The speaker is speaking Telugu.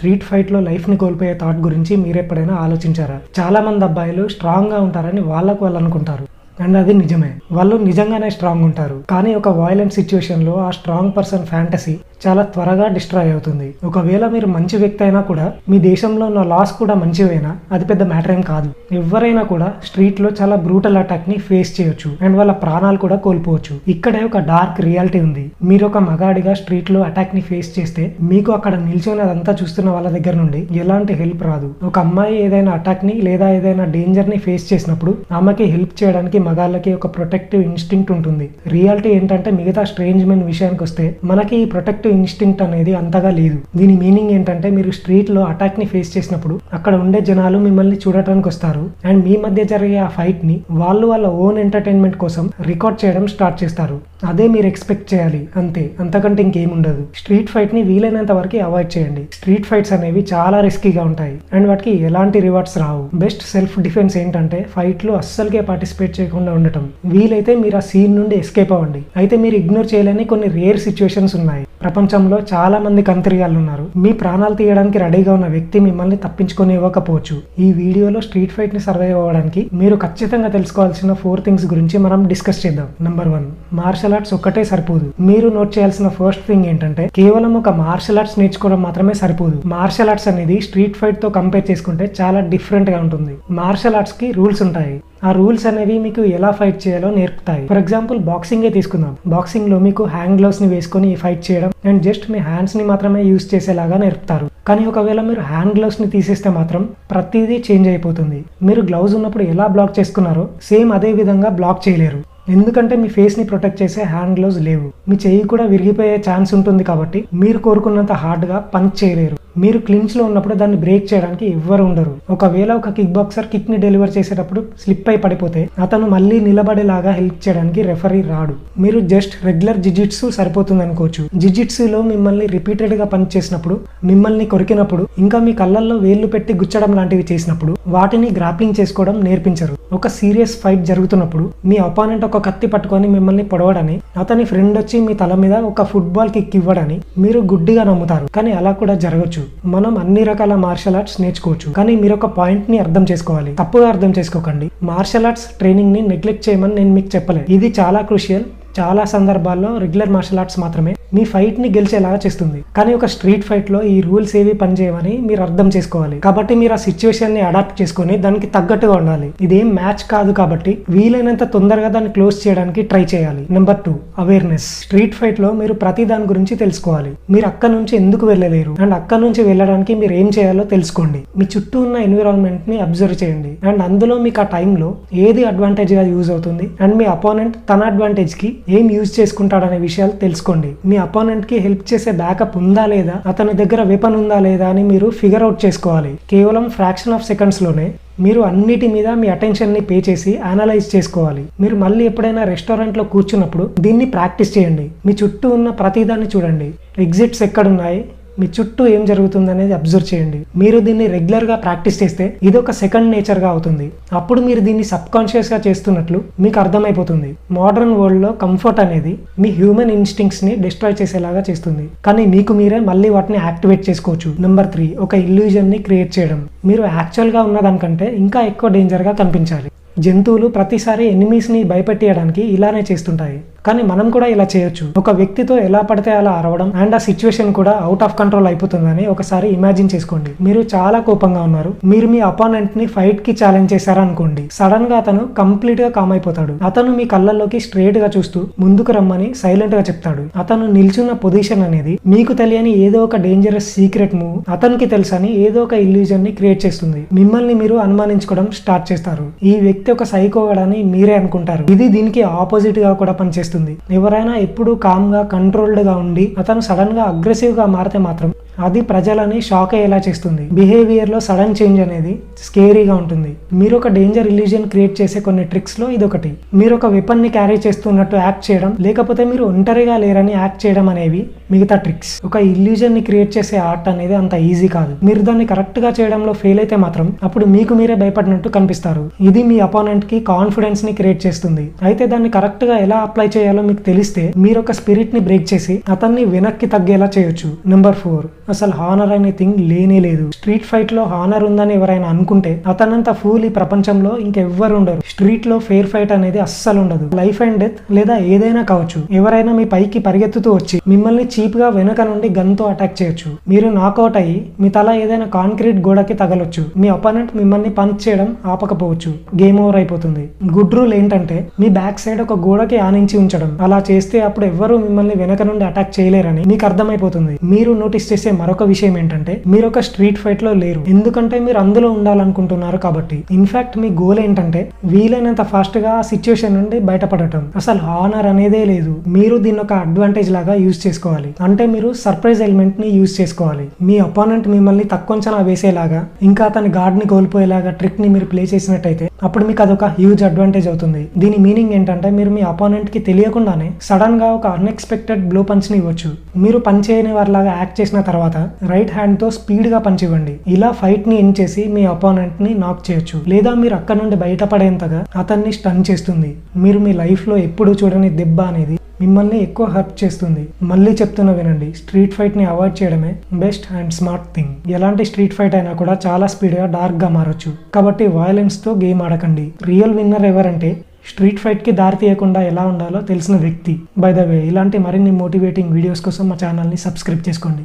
స్ట్రీట్ ఫైట్ లో లైఫ్ ని కోల్పోయే థాట్ గురించి మీరెప్పుడైనా ఆలోచించారా? చాలా మంది అబ్బాయిలు స్ట్రాంగ్ గా ఉంటారని వాళ్ళు అనుకుంటారు, అండ్ అది నిజమే. వాళ్ళు నిజంగానే స్ట్రాంగ్ ఉంటారు, కానీ ఒక వైలెంట్ సిచ్యువేషన్ లో ఆ స్ట్రాంగ్ పర్సన్ ఫ్యాంటసీ చాలా త్వరగా డిస్ట్రాయ్ అవుతుంది. ఒకవేళ మీరు మంచి వ్యక్తి అయినా కూడా, మీ దేశంలో ఉన్న లాస్ కూడా మంచివైనా అది పెద్ద మ్యాటర్ ఏం కాదు. ఎవరైనా కూడా స్ట్రీట్ లో చాలా బ్రూటల్ అటాక్ ని ఫేస్ చేయొచ్చు, అండ్ వాళ్ళ ప్రాణాలు కూడా కోల్పోవచ్చు. ఇక్కడే ఒక డార్క్ రియాలిటీ ఉంది. మీరు ఒక మగాడిగా స్ట్రీట్ లో అటాక్ ని ఫేస్ చేస్తే మీకు అక్కడ నిల్చొని అదంతా చూస్తున్న వాళ్ళ దగ్గర నుండి ఎలాంటి హెల్ప్ రాదు. ఒక అమ్మాయి ఏదైనా అటాక్ ని లేదా ఏదైనా డేంజర్ ని ఫేస్ చేసినప్పుడు ఆమెకి హెల్ప్ చేయడానికి మగాళ్ళకి ఒక ప్రొటెక్టివ్ ఇన్స్టింక్ట్ ఉంటుంది. రియాలిటీ ఏంటంటే మిగతా స్ట్రేంజ్ మెన్ విషయానికి వస్తే మనకి ఈ ప్రొటెక్టివ్ ఇన్స్టింక్ట్ అనేది అంతగా లేదు. దీని మీనింగ్ ఏంటంటే మీరు స్ట్రీట్ లో అటాక్ ని ఫేస్ చేసినప్పుడు అక్కడ ఉండే జనాలు మిమ్మల్ని చూడటానికి వస్తారు, అండ్ మీ మధ్య జరిగే ఆ ఫైట్ ని వాళ్ళు వాళ్ళ ఓన్ ఎంటర్టైన్మెంట్ కోసం రికార్డ్ చేయడం స్టార్ట్ చేస్తారు. అదే మీరు ఎక్స్పెక్ట్ చేయాలి, అంతే, అంతకంటే ఇంకేముండదు. స్ట్రీట్ ఫైట్ ని వీలైనంత వరకు అవాయిడ్ చేయండి. స్ట్రీట్ ఫైట్స్ అనేవి చాలా రిస్కీగా ఉంటాయి, అండ్ వాటికి ఎలాంటి రివార్డ్స్ రావు. బెస్ట్ సెల్ఫ్ డిఫెన్స్ ఏంటంటే ఫైట్ లో అస్సలుకే పార్టిసిపేట్ చేయకుండా ఉండటం. వీలైతే మీరు ఆ సీన్ నుండి ఎస్కేప్ అవ్వండి. అయితే మీరు ఇగ్నోర్ చేయలేని కొన్ని రేర్ సిచ్యువేషన్స్ ఉన్నాయి. ప్రపంచంలో చాలా మంది కంత్రిగాళ్ళు ఉన్నారు. మీ ప్రాణాలు తీయడానికి రెడీగా ఉన్న వ్యక్తి మిమ్మల్ని తప్పించుకొని ఇవ్వకపోవచ్చు. ఈ వీడియోలో స్ట్రీట్ ఫైట్ ని సర్వైవ్ అవ్వడానికి మీరు ఖచ్చితంగా తెలుసుకోవాల్సిన 4 థింగ్స్ గురించి మనం డిస్కస్ చేద్దాం. నంబర్ 1, మార్షల్ ఆర్ట్స్ ఒక్కటే సరిపోదు. మీరు నోట్ చేయాల్సిన ఫస్ట్ థింగ్ ఏంటంటే కేవలం ఒక మార్షల్ ఆర్ట్స్ నేర్చుకోవడం మాత్రమే సరిపోదు. మార్షల్ ఆర్ట్స్ అనేది స్ట్రీట్ ఫైట్ తో కంపేర్ చేసుకుంటే చాలా డిఫరెంట్ గా ఉంటుంది. మార్షల్ ఆర్ట్స్ కి రూల్స్ ఉంటాయి. ఆ రూల్స్ అనేవి మీకు ఎలా ఫైట్ చేయాలో నేర్పుతాయి. ఫర్ ఎగ్జాంపుల్ బాక్సింగే తీసుకుందాం. బాక్సింగ్ లో మీకు హ్యాండ్ గ్లౌస్ ని వేసుకొని ఫైట్ చేయడం అండ్ జస్ట్ మీ హ్యాండ్స్ ని మాత్రమే యూజ్ చేసేలాగా నేర్పుతారు. కానీ ఒకవేళ మీరు హ్యాండ్ గ్లౌస్ ని తీసేస్తే మాత్రం ప్రతిదీ చేంజ్ అయిపోతుంది. మీరు గ్లౌజ్ ఉన్నప్పుడు ఎలా బ్లాక్ చేసుకున్నారో సేమ్ అదే విధంగా బ్లాక్ చేయలేరు. ఎందుకంటే మీ ఫేస్ ని ప్రొటెక్ట్ చేసే హ్యాండ్ గ్లౌస్ లేవు. మీ చెయ్యి కూడా విరిగిపోయే ఛాన్స్ ఉంటుంది కాబట్టి మీరు కోరుకున్నంత హార్డ్ గా పంచ్ చేయలేరు. మీరు క్లించ్ లో ఉన్నప్పుడు దాన్ని బ్రేక్ చేయడానికి ఎవ్వరు ఉండరు. ఒకవేళ ఒక కిక్ బాక్సర్ కిక్ ని డెలివర్ చేసేటప్పుడు స్లిప్ అయి పడిపోతే అతను మళ్ళీ నిలబడేలాగా హెల్ప్ చేయడానికి రెఫరీ రాడు. మీరు జస్ట్ రెగ్యులర్ జిజిట్సు సరిపోతుంది అనుకోవచ్చు. జిజిట్సులో మిమ్మల్ని రిపీటెడ్ గా పంచ్ చేసినప్పుడు, మిమ్మల్ని కొరికినప్పుడు, ఇంకా మీ కళ్ళల్లో వేళ్లు పెట్టి గుచ్చడం లాంటివి చేసినప్పుడు వాటిని గ్రాప్లింగ్ చేసుకోవడం నేర్పించరు. ఒక సీరియస్ ఫైట్ జరుగుతున్నప్పుడు మీ అపోనెంట్ ఒక కత్తి పట్టుకొని మిమ్మల్ని పొడవడని, అతని ఫ్రెండ్ వచ్చి మీ తల మీద ఒక ఫుట్బాల్ కిక్ ఇవ్వడని మీరు గుడ్డిగా నమ్ముతారు. కానీ అలా కూడా జరగచ్చు. మనం అన్ని రకాల మార్షల్ ఆర్ట్స్ నేర్చుకోవచ్చు, కానీ మీరు ఒక పాయింట్ ని అర్థం చేసుకోవాలి. తప్పుగా అర్థం చేసుకోకండి. మార్షల్ ఆర్ట్స్ ట్రైనింగ్ ని నెగ్లెక్ట్ చేయమని నేను మీకు చెప్పలేదు. ఇది చాలా క్రూషియల్. చాలా సందర్భాల్లో రెగ్యులర్ మార్షల్ ఆర్ట్స్ మాత్రమే మీ ఫైట్ ని గెలిచేలాగా చేస్తుంది. కానీ ఒక స్ట్రీట్ ఫైట్ లో ఈ రూల్స్ ఏవి పనిచేయమని మీరు అర్థం చేసుకోవాలి. కాబట్టి మీరు ఆ సిచ్యువేషన్ ని అడాప్ట్ చేసుకుని దానికి తగ్గట్టుగా ఉండాలి. ఇదేం మ్యాచ్ కాదు కాబట్టి వీలైనంత తొందరగా దాన్ని క్లోజ్ చేయడానికి ట్రై చేయాలి. Number 2, awareness. స్ట్రీట్ ఫైట్ లో మీరు ప్రతి దాని గురించి తెలుసుకోవాలి. మీరు అక్కడ నుంచి ఎందుకు వెళ్ళలేరు అండ్ అక్కడ నుంచి వెళ్ళడానికి మీరు ఏం చేయాలో తెలుసుకోండి. మీ చుట్టూ ఉన్న ఎన్విరాన్మెంట్ ని అబ్జర్వ్ చేయండి, అండ్ అందులో మీకు ఆ టైంలో ఏది అడ్వాంటేజ్ గా యూజ్ అవుతుంది అండ్ మీ అపోనెంట్ తన అడ్వాంటేజ్ కి ఏం యూజ్ చేసుకుంటాడనే విషయాలు తెలుసుకోండి. మీ అపోనెంట్ కి హెల్ప్ చేసే బ్యాకప్ ఉందా లేదా, అతని దగ్గర వెపన్ ఉందా లేదా అని మీరు ఫిగర్ అవుట్ చేసుకోవాలి. కేవలం ఫ్రాక్షన్ ఆఫ్ సెకండ్స్ లోనే మీరు అన్నిటి మీద మీ అటెన్షన్ ని పే చేసి అనలైజ్ చేసుకోవాలి. మీరు మళ్ళీ ఎప్పుడైనా రెస్టారెంట్ లో కూర్చున్నప్పుడు దీన్ని ప్రాక్టీస్ చేయండి. మీ చుట్టూ ఉన్న ప్రతిదాన్ని చూడండి. ఎగ్జిట్స్ ఎక్కడున్నాయి, మీ చుట్టూ ఏం జరుగుతుంది అనేది అబ్జర్వ్ చేయండి. మీరు దీన్ని రెగ్యులర్ గా ప్రాక్టీస్ చేస్తే ఇది ఒక సెకండ్ నేచర్ గా అవుతుంది. అప్పుడు మీరు దీన్ని సబ్ కాన్షియస్ గా చేస్తున్నట్లు మీకు అర్థమైపోతుంది. మోడర్న్ వరల్డ్ లో కంఫర్ట్ అనేది మీ హ్యూమన్ ఇన్స్టింక్ట్స్ ని డిస్ట్రాయ్ చేసేలాగా చేస్తుంది, కానీ మీకు మీరే మళ్ళీ వాటిని యాక్టివేట్ చేసుకోవచ్చు. నెంబర్ 3, ఒక ఇల్యూజన్ ని క్రియేట్ చేయడం. మీరు యాక్చువల్ గా ఉన్నదానికంటే ఇంకా ఎక్కువ డేంజర్ గా కనిపించాలి. జంతువులు ప్రతిసారి ఎనిమీస్ ని భయపెట్టేయడానికి ఇలానే చేస్తుంటాయి, కానీ మనం కూడా ఇలా చేయొచ్చు. ఒక వ్యక్తితో ఎలా పడితే అలా అరవడం అండ్ ఆ సిచ్యువేషన్ కూడా అవుట్ ఆఫ్ కంట్రోల్ అయిపోతుందని ఒకసారి ఇమాజిన్ చేసుకోండి. మీరు చాలా కోపంగా ఉన్నారు. మీరు మీ అపోనెంట్ ని ఫైట్ కి ఛాలెంజ్ చేశారా అనుకోండి. సడన్ గా అతను కంప్లీట్ గా కామ్ అయిపోతాడు. అతను మీ కళ్ళల్లోకి స్ట్రేట్ గా చూస్తూ ముందుకు రమ్మని సైలెంట్ గా చెప్తాడు. అతను నిల్చున్న పొజిషన్ అనేది మీకు తెలియని ఏదో ఒక డేంజరస్ సీక్రెట్ మూవ్ అతనికి తెలుసని ఏదో ఒక ఇల్యూజన్ ని క్రియేట్ చేస్తుంది. మిమ్మల్ని మీరు అనుమానించుకోవడం స్టార్ట్ చేస్తారు. ఈ వ్యక్తి ఒక సైకోగాడని మీరే అనుకుంటారు. ఇది దీనికి ఆపోజిట్ గా కూడా పనిచేస్తుంది. ఎవరైనా ఎప్పుడు కామ్ గా కంట్రోల్డ్ గా ఉండి అతను సడన్ గా అగ్రెసివ్ గా మారితే మాత్రం అది ప్రజలని షాక్ అయ్యేలా చేస్తుంది. బిహేవియర్ లో సడన్ చేంజ్ అనేది స్కేరీగా ఉంటుంది. మీరు ఒక డేంజర్ ఇల్యూజన్ క్రియేట్ చేసే కొన్ని ట్రిక్స్ లో ఇదొకటి. మీరు ఒక వెపన్ ని క్యారీ చేస్తున్నట్టు యాక్ట్ చేయడం, లేకపోతే మీరు ఒంటరిగా లేరని యాక్ట్ చేయడం అనేవి మిగతా ట్రిక్స్. ఒక ఇల్యూజన్ ని క్రియేట్ చేసే ఆర్ట్ అనేది అంత ఈజీ కాదు. మీరు దాన్ని కరెక్ట్ గా చేయడంలో ఫెయిల్ అయితే మాత్రం అప్పుడు మీకు మీరే భయపడినట్టు కనిపిస్తారు. ఇది మీ అపోనెంట్ కి కాన్ఫిడెన్స్ ని క్రియేట్ చేస్తుంది. అయితే దాన్ని కరెక్ట్ గా ఎలా అప్లై చేయాలో మీకు తెలిస్తే మీరు ఒక స్పిరిట్ ని బ్రేక్ చేసి అతన్ని వెనక్కి తగ్గేలా చేయొచ్చు. నెంబర్ 4, అసలు హానర్ అనే థింగ్ లేనే లేదు. స్ట్రీట్ ఫైట్ లో హానర్ ఉందని ఎవరైనా అనుకుంటే అతనంత ఫూల్ ఈ ప్రపంచంలో ఇంకెవ్వరు ఉండరు. స్ట్రీట్ లో ఫెయిర్ ఫైట్ అనేది అస్సలు ఉండదు. లైఫ్ అండ్ డెత్ లేదా ఏదైనా కావచ్చు. ఎవరైనా మీ పైకి పరిగెత్తుతూ వచ్చి మిమ్మల్ని చీప్ గా వెనక నుండి గన్ తో అటాక్ చేయొచ్చు. మీరు నాకౌట్ అయ్యి మీ తల ఏదైనా కాంక్రీట్ గోడకి తగలొచ్చు. మీ అపోనెంట్ మిమ్మల్ని పంచ్ చేయడం ఆపకపోవచ్చు. గేమ్ ఓవర్ అయిపోతుంది. గుడ్ రూల్ ఏంటంటే మీ బ్యాక్ సైడ్ ఒక గోడకి ఆనించి ఉంచడం. అలా చేస్తే అప్పుడు ఎవ్వరూ మిమ్మల్ని వెనక నుండి అటాక్ చేయలేరని మీకు అర్థమైపోతుంది. మీరు నోటీస్ చేసే మరొక విషయం ఏంటంటే మీరు ఒక స్ట్రీట్ ఫైట్ లో లేరు, ఎందుకంటే మీరు అందులో ఉండాలనుకుంటున్నారు కాబట్టి. ఇన్ఫాక్ట్ మీ గోల్ ఏంటంటే వీలైనంత ఫాస్ట్ గా ఆ సిచ్యువేషన్ నుండి బయటపడటం. అసలు హానర్ అనేదే లేదు. మీరు దీన్ని ఒక అడ్వాంటేజ్ లాగా యూజ్ చేసుకోవాలి. అంటే మీరు సర్ప్రైజ్ ఎలిమెంట్ ని యూజ్ చేసుకోవాలి. మీ అపోనెంట్ మిమ్మల్ని తక్కువ అంచనా వేసేలాగా ఇంకా అతని గార్డ్ ని కోల్పోయేలాగా ట్రిక్ ని మీరు ప్లే చేసినట్టయితే అప్పుడు మీకు అదొక హ్యూజ్ అడ్వాంటేజ్ అవుతుంది. దీని మీనింగ్ ఏంటంటే మీరు మీ అపోనెంట్ కి తెలియకుండానే సడన్ గా ఒక అన్ఎక్స్పెక్టెడ్ బ్లో పంచ్ ని ఇవ్వచ్చు. మీరు పంచ్ చేయని వారిలాగా యాక్ట్ చేసిన తర్వాత రైట్ హ్యాండ్ తో స్పీడ్ గా పంచ్ ఇవ్వండి. ఇలా ఫైట్ ని ఎండ్ చేసి మీ అపోనెంట్ ని నాక్ చేయొచ్చు. లేదా మీరు అక్కడ నుండి బయటపడేంతగా అతన్ని స్టన్ చేస్తుంది. మీరు మీ లైఫ్ లో ఎప్పుడు చూడని దెబ్బ అనేది మిమ్మల్ని ఎక్కువ హర్ట్ చేస్తుంది. మళ్ళీ చెప్తున్నా వినండి, స్ట్రీట్ ఫైట్ ని అవాయిడ్ చేయడమే బెస్ట్ అండ్ స్మార్ట్ థింగ్. ఎలాంటి స్ట్రీట్ ఫైట్ అయినా కూడా చాలా స్పీడ్ గా డార్క్ గా మారొచ్చు. కాబట్టి వయలెన్స్ తో గేమ్ ఆడకండి. రియల్ విన్నర్ ఎవరంటే స్ట్రీట్ ఫైట్ కి దారి తీయకుండా ఎలా ఉండాలో తెలిసిన వ్యక్తి. బై ద వే, ఇలాంటి మరిన్ని మోటివేటింగ్ వీడియోస్ కోసం మా ఛానల్ ని సబ్స్క్రైబ్ చేసుకోండి.